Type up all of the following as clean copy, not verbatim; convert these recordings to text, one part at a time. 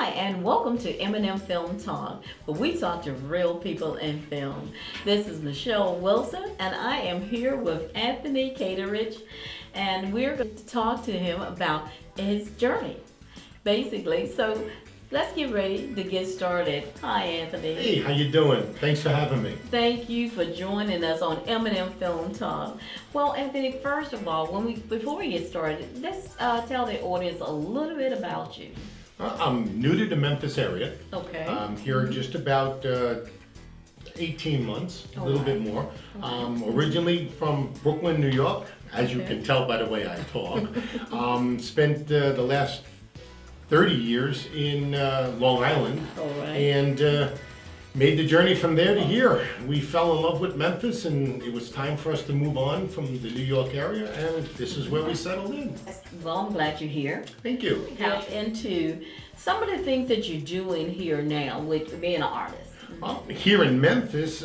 Hi, and welcome to M&M Film Talk, where we talk to real people in film. This is Michelle Wilson, and I am here with Anthony Kateridge, and we're going to talk to him about his journey, basically. So let's get ready to get started. Hi, Anthony. Hey, how you doing? Thanks for having me. Thank you for joining us on M&M Film Talk. Well, Anthony, first of all, before we get started, let's tell the audience a little bit about you. I'm new to the Memphis area. Okay. I'm here just about 18 months, a little bit more. Originally from Brooklyn, New York, as you can tell by the way I talk. Spent the last 30 years in Long Island. All right. And made the journey from there to here. We fell in love with Memphis, and it was time for us to move on from the New York area, and this is where we settled in. Well, I'm glad you're here. Thank you. Get into some of the things that you're doing here now with being an artist. Well, here in Memphis,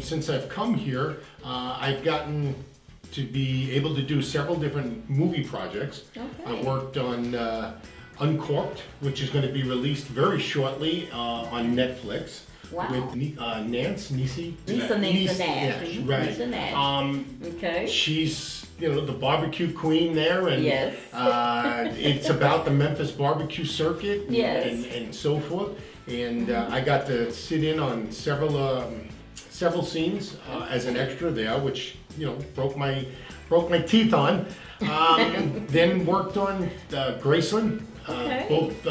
since I've come here, I've gotten to be able to do several different movie projects. Okay. I worked on Uncorked, which is going to be released very shortly on Netflix. Wow. With Nance. Lisa Nash. Right. Lisa Nash. Okay. She's, the barbecue queen there, and Yes. It's about the Memphis barbecue circuit and, Yes. and so forth. And I got to sit in on several scenes as an extra there, which broke my teeth on. Then worked on Graceland. Okay. Both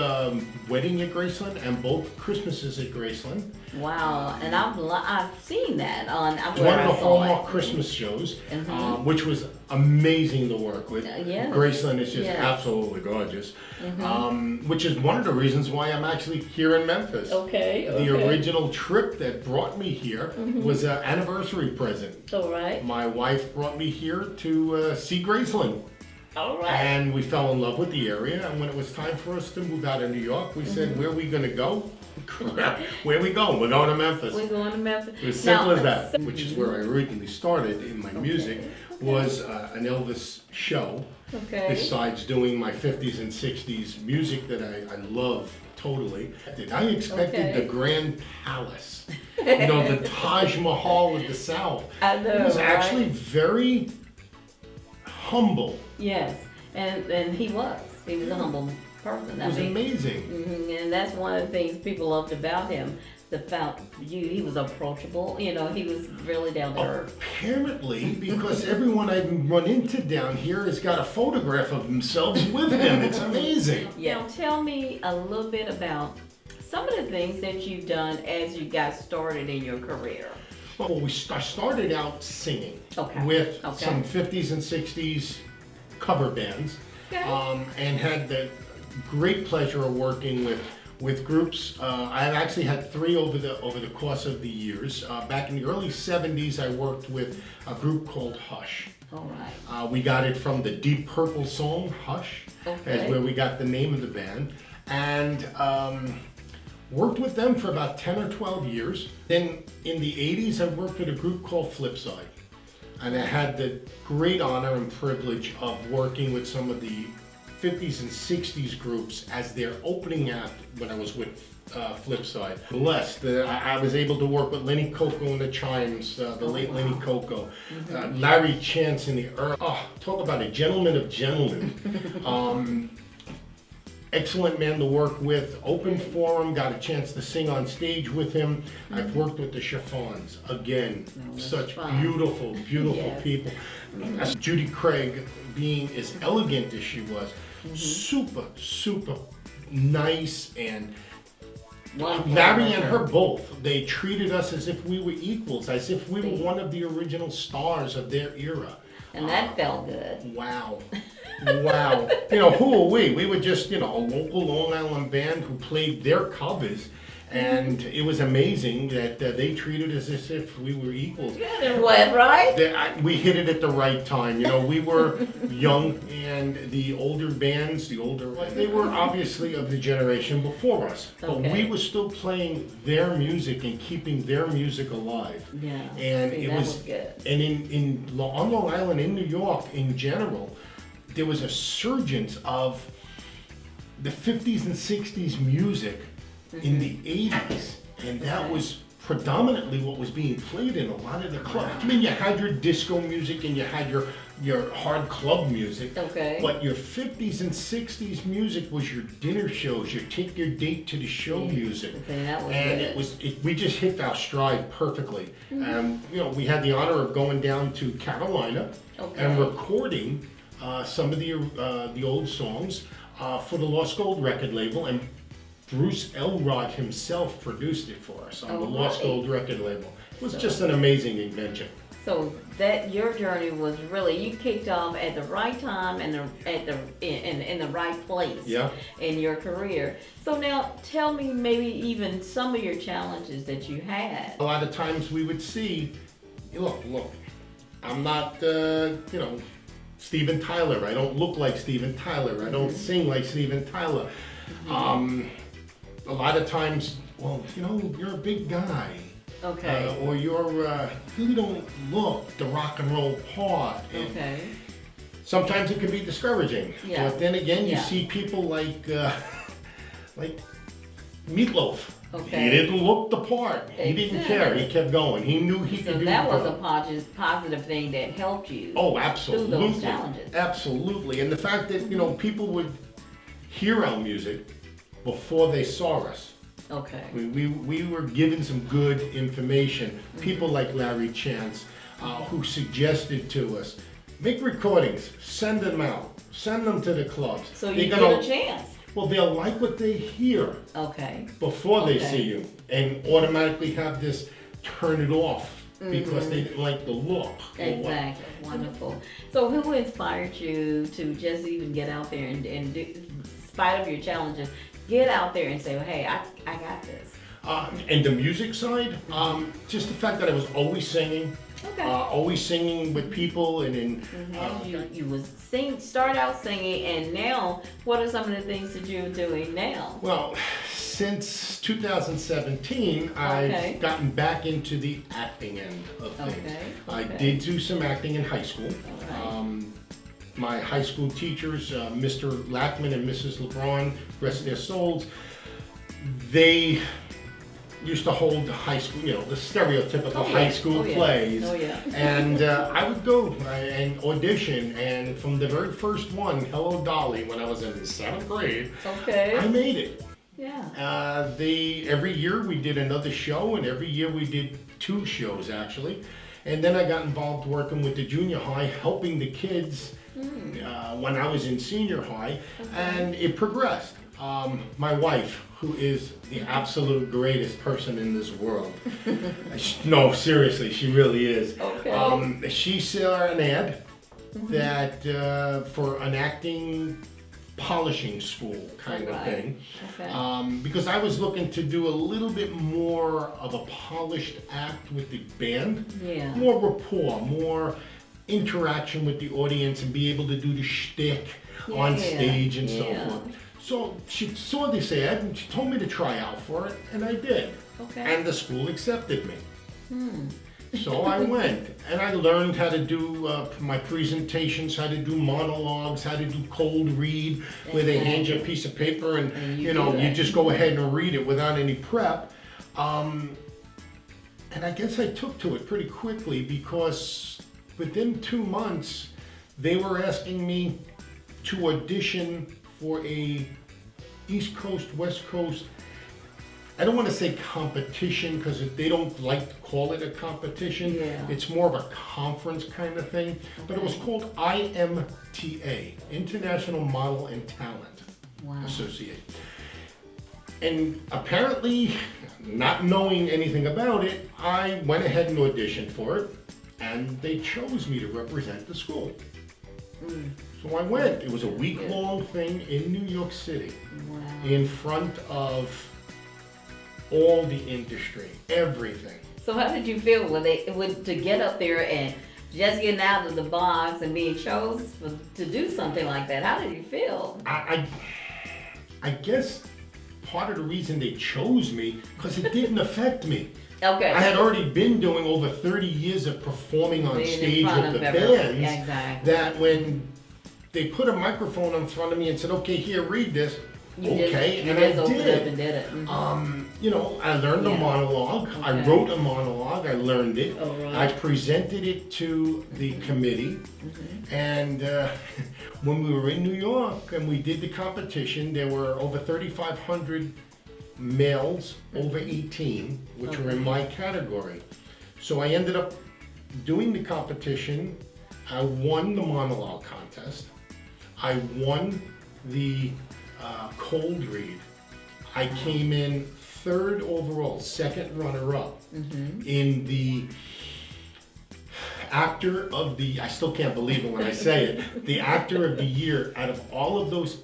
Wedding at Graceland and both Christmases at Graceland. Wow, and I've seen that on One of the Hallmark Christmas shows, which was amazing to work with. Yes. Graceland is just Yes. absolutely gorgeous, which is one of the reasons why I'm actually here in Memphis. Okay. The original trip that brought me here was an anniversary present. All right. My wife brought me here to see Graceland. All right. And we fell in love with the area, and when it was time for us to move out of New York, we said, where are we going to go? Where are we going? We're going to Memphis. We're going to Memphis. It was simple as that, which is where I originally started in my music, was an Elvis show. Okay. Besides doing my 50s and 60s music that I love totally. I expected the Grand Palace, the Taj Mahal of the South. I know, it was actually very humble. Yes, and he was a humble person. It was amazing. And that's one of the things people loved about him. He was approachable. He was really down to earth. Apparently, because everyone I've run into down here has got a photograph of themselves with him. It's amazing. Yeah. Now, tell me a little bit about some of the things that you've tone as you got started in your career. Well, I started out singing with some 50s and 60s cover bands, and had the great pleasure of working with groups. I've actually had 3 over the course of the years. Back in the early 70s, I worked with a group called Hush. All right. We got it from the Deep Purple song Hush, as where we got the name of the band, and worked with them for about 10 or 12 years. Then in the 80s, I worked with a group called Flipside. And I had the great honor and privilege of working with some of the 50s and 60s groups as their opening act when I was with Flipside. Blessed that I was able to work with Lenny Coco and the Chimes, the late Lenny Coco, Larry Chance in the Earth. Oh, talk about a gentleman of gentlemen. Excellent man to work with, open forum, got a chance to sing on stage with him. I've worked with the Chiffons, again, such beautiful people. Judy Craig, being as elegant as she was, super nice, and Larry and her both, they treated us as if we were equals, as if we were one of the original stars of their era. And that felt good. Wow. Who are we? We were just, a local Long Island band who played their covers, and it was amazing that they treated us as if we were equals. Good, right? We hit it at the right time. We were young, and the older bands, they were obviously of the generation before us, but we were still playing their music and keeping their music alive. Yeah. And it was good. And on Long Island, in New York in general, there was a surgence of the 50s and 60s music in the 80s, and that was predominantly what was being played in a lot of the clubs. I mean, you had your disco music and you had your hard club music, but your 50s and 60s music was your dinner shows, your take your date to the show music. And we just hit our stride perfectly. And we had the honor of going down to Carolina and recording some of the old songs for the Lost Gold record label, and Bruce Elrod himself produced it for us on the Lost Gold record label. It was just an amazing invention. So that your journey was really, you kicked off at the right time and in the right place in your career. So now tell me maybe even some of your challenges that you had. A lot of times we would see, look, I'm not Steven Tyler. I don't look like Steven Tyler. I don't sing like Steven Tyler. A lot of times, well, you're a big guy. Or you really don't look the rock and roll part. And sometimes it can be discouraging. But then again, you see people like Meatloaf. He didn't look the part. He didn't care. He kept going. He knew he could do it. So that was a positive thing that helped you. Oh, absolutely. Through those challenges. Absolutely. And the fact that, people would hear our music before they saw us. We were given some good information. People like Larry Chance, who suggested to us, make recordings, send them out, send them to the clubs. So you get a chance. Well, they'll like what they hear before they see you, and automatically have this turn it off because they didn't like the look. Exactly. Wonderful. So who inspired you to just even get out there and do, in spite of your challenges, get out there and say, well, hey, I got this? And the music side, just the fact that I was always singing. Always singing with people, and you was start out singing, and now what are some of the things that you're doing now? Well, since 2017, I've gotten back into the acting end of things. I did do some acting in high school. My high school teachers, Mr. Lackman and Mrs. LeBron, rest their souls, they used to hold the high school, the stereotypical high school plays. And I would go and audition, and from the very first one, Hello Dolly, when I was in the 7th grade, I made it. Every year we did another show, and every year we did 2 shows actually. And then I got involved working with the junior high, helping the kids when I was in senior high, and it progressed. My wife, who is the absolute greatest person in this world. No, seriously, she really is. She saw an ad that for an acting polishing school kind of thing. Because I was looking to do a little bit more of a polished act with the band. More rapport, more interaction with the audience, and be able to do the shtick on stage and so forth. So she saw this ad and she told me to try out for it, and I did. And the school accepted me. So I went, and I learned how to do my presentations, how to do monologues, how to do cold read, where they hand you a piece of paper and you just go ahead and read it without any prep. And I guess I took to it pretty quickly, because within 2 months they were asking me to audition for a East Coast, West Coast, I don't want to say competition, because they don't like to call it a competition. It's more of a conference kind of thing. But it was called IMTA, International Model and Talent Association. And apparently, not knowing anything about it, I went ahead and auditioned for it, and they chose me to represent the school. So I went. It was a week-long thing in New York City, in front of all the industry, everything. So how did you feel to get up there and just getting out of the box and being chosen to do something like that? How did you feel? I guess part of the reason they chose me, because it didn't affect me. I had already been doing over 30 years of performing on stage with the bands, that when they put a microphone in front of me and said, okay, here, read this, You okay, just, and just I opened did. up and did it. I learned a monologue. Okay. I wrote a monologue. I learned it. Oh, right. I presented it to the committee. And when we were in New York and we did the competition, there were over 3,500 males over 18, which were in my category. So I ended up doing the competition. I won the monologue contest. I won the cold read. I came in third overall, second runner-up in the actor of the, I still can't believe it when I say it, the actor of the year out of all of those,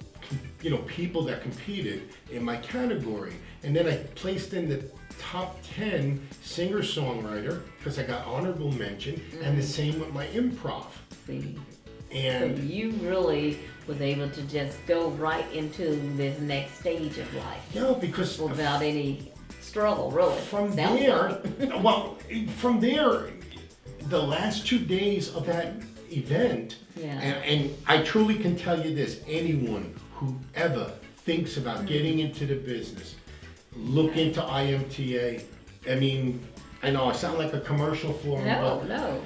people that competed in my category. And then I placed in the top 10 singer-songwriter because I got honorable mention, and the same with my improv. See. And so you really was able to just go right into this next stage of life. yeah, because without any struggle, really. From Sounds there, like. well, from there, the last 2 days of that event, and I truly can tell you this, anyone who ever thinks about getting into the business, look into IMTA. I mean, I know I sound like a commercial for them, but No.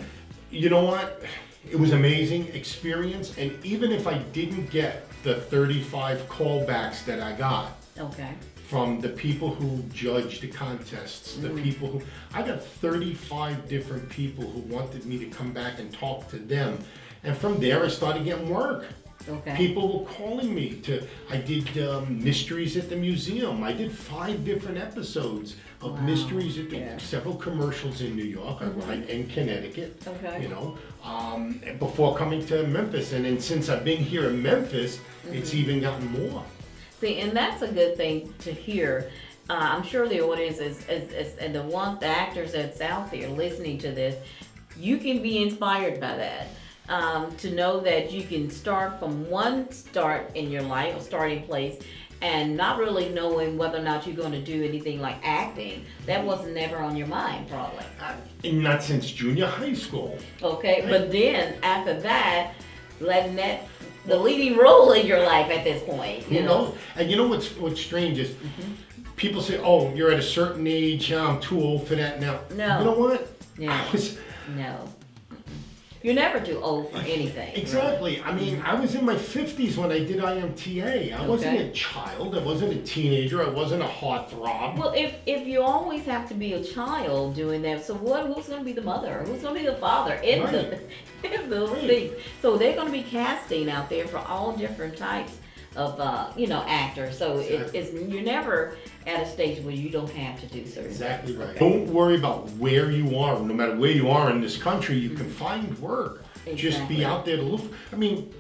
You know what? It was amazing experience, and even if I didn't get the 35 callbacks that I got from the people who judged the contests, the people who, I got 35 different people who wanted me to come back and talk to them, and from there I started getting work. People were calling me I did Mysteries at the Museum. I did 5 different episodes of Mysteries at the, several commercials in New York, and Connecticut, before coming to Memphis. And then since I've been here in Memphis, it's even gotten more. See, and that's a good thing to hear. I'm sure the audience is and the actors that's out there listening to this, you can be inspired by that. To know that you can start from one start in your life, a starting place, and not really knowing whether or not you're going to do anything like acting. That was never on your mind, probably. Not since junior high school. Okay, but then after that, letting that the leading role in your life at this point. You know, and you know what's strange is people say, "Oh, you're at a certain age. I'm too old for that now." No. You know what? No. You're never too old for anything. Exactly. Really. I mean, I was in my 50s when I did IMTA. I wasn't a child. I wasn't a teenager. I wasn't a heartthrob. Well, if you always have to be a child doing that, so who's going to be the mother? Who's going to be the father in those things? So they're going to be casting out there for all different types of actors. So it's you're never at a stage where you don't have to do certain Exactly things. right. Don't worry about where you are. No matter where you are in this country, you can find work. Just be out there to look. I mean,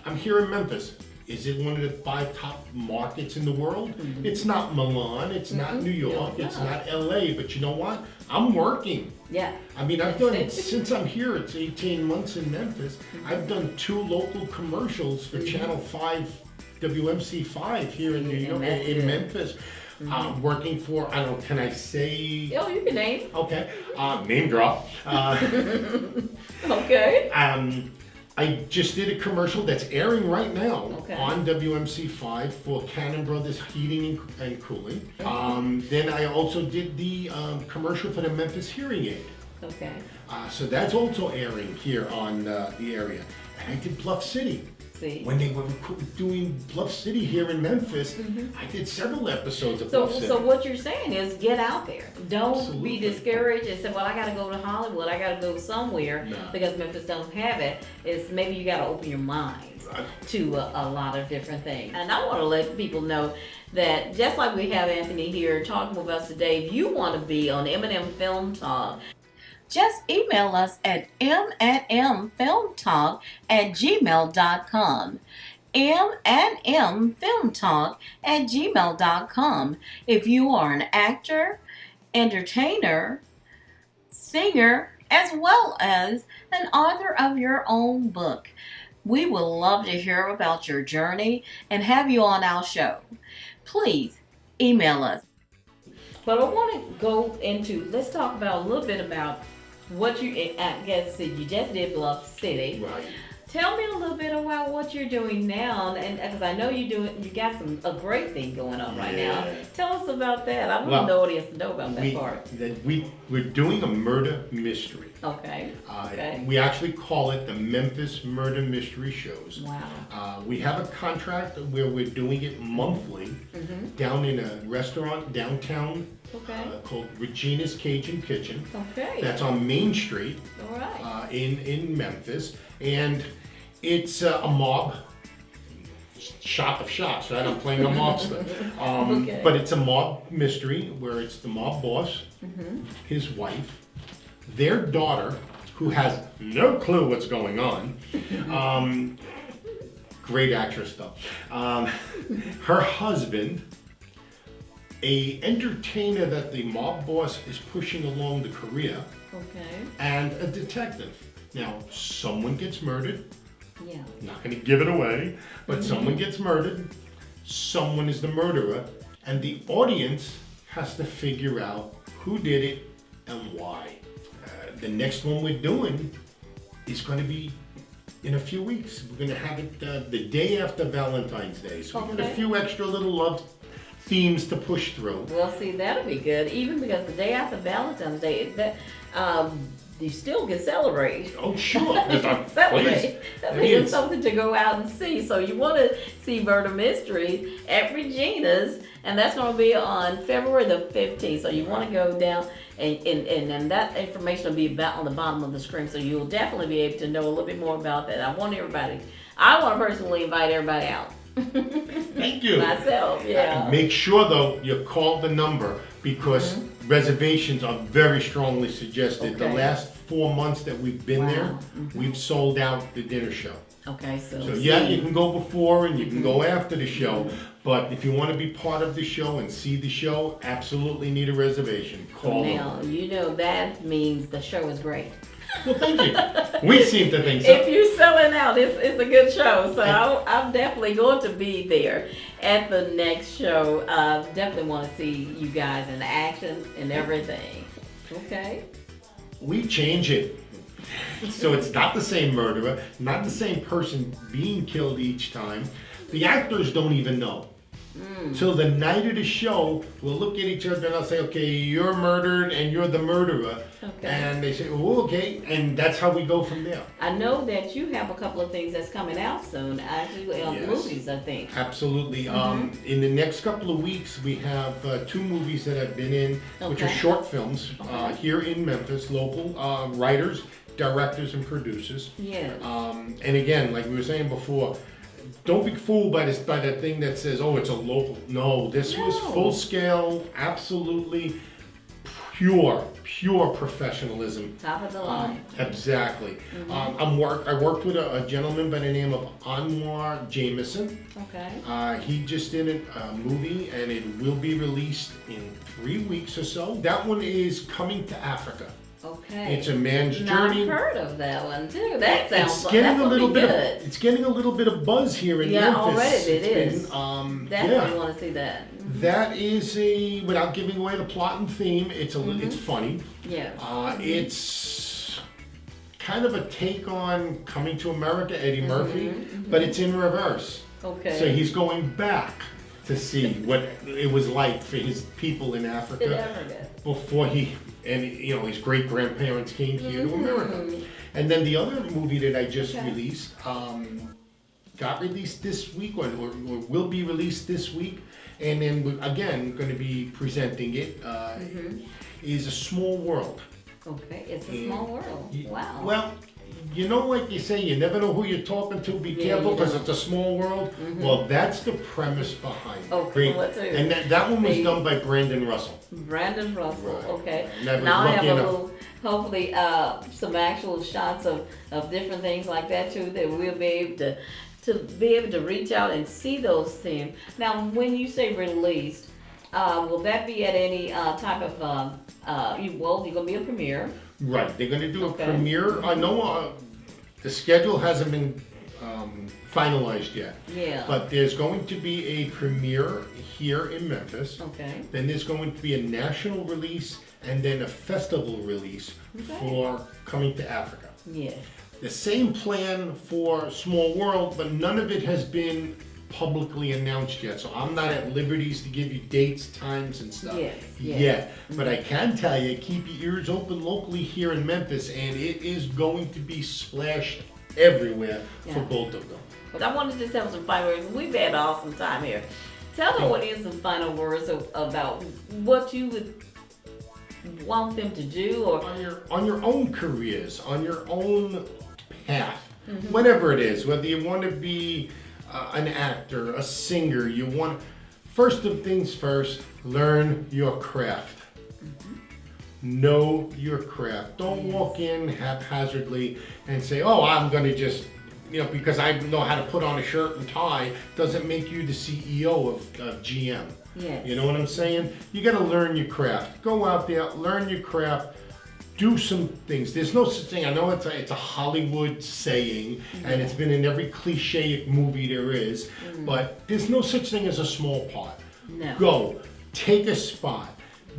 I'm here in Memphis. Is it one of the 5 top markets in the world? It's not Milan. It's not New York. It's not LA. But you know what? I'm working. Yeah. I mean, I've done, since I'm here, it's 18 months in Memphis, I've done 2 local commercials for Channel 5, WMC 5 here in New York, in Memphis. Working for, I don't know, can I say? Oh, you can name. Okay. Name drop. Okay. I just did a commercial that's airing right now on WMC 5 for Cannon Brothers Heating and Cooling. Then I also did the commercial for the Memphis Hearing Aid. Okay. So that's also airing here on the area. And I did Bluff City. When they were doing Bluff City here in Memphis, I did several episodes of Bluff City. So what you're saying is get out there. Don't Absolutely. be discouraged and say, well, I got to go to Hollywood. I got to go somewhere because Memphis don't have it. It's maybe you got to open your mind to a lot of different things. And I want to let people know that just like we have Anthony here talking with us today, if you want to be on M&M Film Talk, just email us at m&mfilmtalk@gmail.com. m&mfilmtalk@gmail.com. If you are an actor, entertainer, singer, as well as an author of your own book, we would love to hear about your journey and have you on our show. Please email us. But I want to go into, let's talk about a little bit about what you, I guess, you just did Bluff City. Right. Tell me a little bit about what you're doing now, and because I know you got a great thing going on right now. Tell us about that. I want the audience to know about that part. We're doing a murder mystery. Okay. Okay. We actually call it the Memphis Murder Mystery Shows. Wow. We have a contract where we're doing it monthly down in a restaurant downtown called Regina's Cajun Kitchen. Okay. That's on Main Street. All right. In Memphis, and it's a mob. Shot of shots, right? I'm playing a mobster. But it's a mob mystery where it's the mob boss, his wife, their daughter, who has no clue what's going on. Great actress though. Her husband, a entertainer that the mob boss is pushing along the career, and a detective. Now, someone gets murdered. Yeah. Not going to give it away, but someone gets murdered. Someone is the murderer, and the audience has to figure out who did it and why. The next one we're doing is going to be in a few weeks. We're going to have it the day after Valentine's Day, so we've got a few extra little love themes to push through. Well, see, that'll be good, even because the day after Valentine's Day is that. You still can celebrate. Oh, sure. Celebrate. That means something to go out and see. So you want to see Murder Mystery at Regina's, and that's going to be on February the 15th. So you want to go down, and that information will be about on the bottom of the screen. So you'll definitely be able to know a little bit more about that. I want to personally invite everybody out. Thank you. Myself, yeah. Make sure though you call the number because reservations are very strongly suggested. The last 4 months that we've been there, we've sold out the dinner show. Okay, so yeah, you can go before and you can go after the show, but if you want to be part of the show and see the show, absolutely need a reservation. Call them. Now, you know that means the show is great. Well, thank you. We seem to think so. If you're selling out, it's a good show. So I'm definitely going to be there at the next show. Definitely want to see you guys in action and everything. Okay. We change it. So it's not the same murderer, not the same person being killed each time. The actors don't even know. Till the night of the show, we'll look at each other and I'll say, okay, you're murdered and you're the murderer. Okay. And they say, oh, okay. And that's how we go from there. I know that you have a couple of things that's coming out soon, actually, movies, I think. Absolutely. In the next couple of weeks, we have 2 movies that I've been in, which are short films here in Memphis, local writers, directors, and producers. Yes. And again, like we were saying before, don't be fooled by that thing that says, oh, it's a local. No, this was full scale, absolutely pure professionalism. Top of the line. Exactly. I worked with a gentleman by the name of Anwar Jameson. Okay. He just did a movie and it will be released in 3 weeks or so. That one is Coming to Africa. Okay. It's a man's journey. I've heard of that one too. That sounds good. It's getting a little bit of buzz here in Memphis. Yeah, already it is. Definitely want to see that. That is without giving away the plot and theme, it's funny. Yes. It's kind of a take on Coming to America, Eddie Murphy, but it's in reverse. Okay. So he's going back to see what it was like for his people in Africa before his great grandparents came here to America. And then the other movie that I just released got released this week or will be released this week, and then we're again going to be presenting it. Is A Small World. Okay, it's a small world. Wow. Well, you know, like you say, you never know who you're talking to. Be careful because it's a small world. Well, that's the premise behind it. Okay, and that one was done by Brandon Russell. Brandon Russell, right. Okay. Now I have a little, hopefully, some actual shots of different things like that too, that we'll be able to reach out and see those things. Now, when you say released, will that be at any type of, you're going to be a premiere? Right, they're going to do a premiere. I know the schedule hasn't been finalized yet. Yeah. But there's going to be a premiere here in Memphis. Okay. Then there's going to be a national release and then a festival release for Coming to Africa. Yes. the same plan for Small World, but none of it has been publicly announced yet. So I'm not at liberties to give you dates, times, and stuff yet. But I can tell you, keep your ears open locally here in Memphis, and it is going to be splashed everywhere for both of them. I want to just have some final words. We've had an awesome time here. Tell the audience some final words about what you would want them to do, or on your own careers, on your own path, whatever it is, whether you want to be an actor, a singer, first of things first, learn your craft. Know your craft. Don't walk in haphazardly and say, oh, I'm going to just, because I know how to put on a shirt and tie, doesn't make you the CEO of GM. Yes. You know what I'm saying? You got to learn your craft. Go out there, learn your craft. Do some things. There's no such thing. I know it's a Hollywood saying, and it's been in every cliche movie there is, but there's no such thing as a small part. No. Go, take a spot,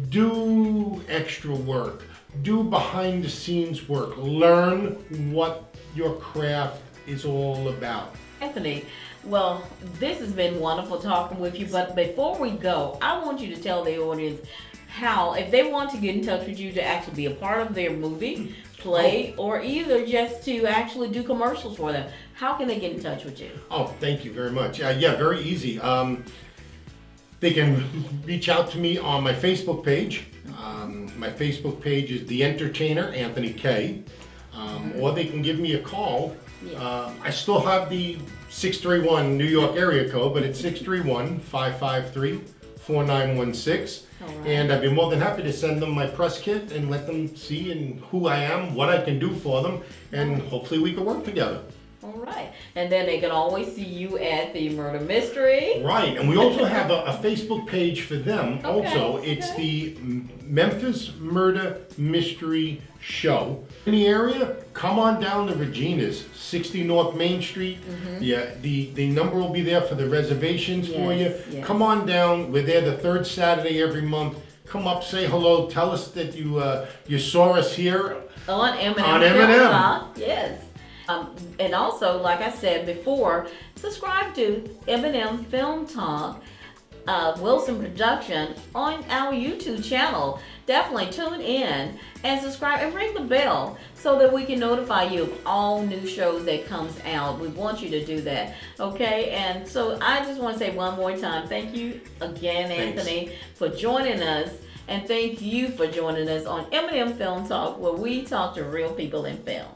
do extra work, do behind the scenes work, learn what your craft is all about. Anthony, well, this has been wonderful talking with you, but before we go, I want you to tell the audience how, if they want to get in touch with you to actually be a part of their movie, play, or either just to actually do commercials for them, how can they get in touch with you? Oh, thank you very much. Yeah, very easy. They can reach out to me on my Facebook page. My Facebook page is The Entertainer, Anthony K. Or they can give me a call. Yes. I still have the 631 New York area code, but it's 631-553-4916. Right. And I'd be more than happy to send them my press kit and let them see who I am, what I can do for them, and hopefully we can work together. All right. And then they can always see you at the Murder Mystery. Right. And we also have a Facebook page for them also. It's the Memphis Murder Mystery Show. In the area, come on down to Regina's, 60 North Main Street. Yeah, the number will be there for the reservations for you. Yes. Come on down. We're there the third Saturday every month. Come up, say hello, tell us that you saw us here On M&M M&M. Film Talk. Yes. And also, like I said before, subscribe to M&M Film Talk, Wilson Production on our YouTube channel. Definitely tune in and subscribe and ring the bell so that we can notify you of all new shows that comes out. We want you to do that, okay? And so I just want to say one more time, thank you again, Anthony, for joining us. And thank you for joining us on M&M Film Talk, where we talk to real people in film.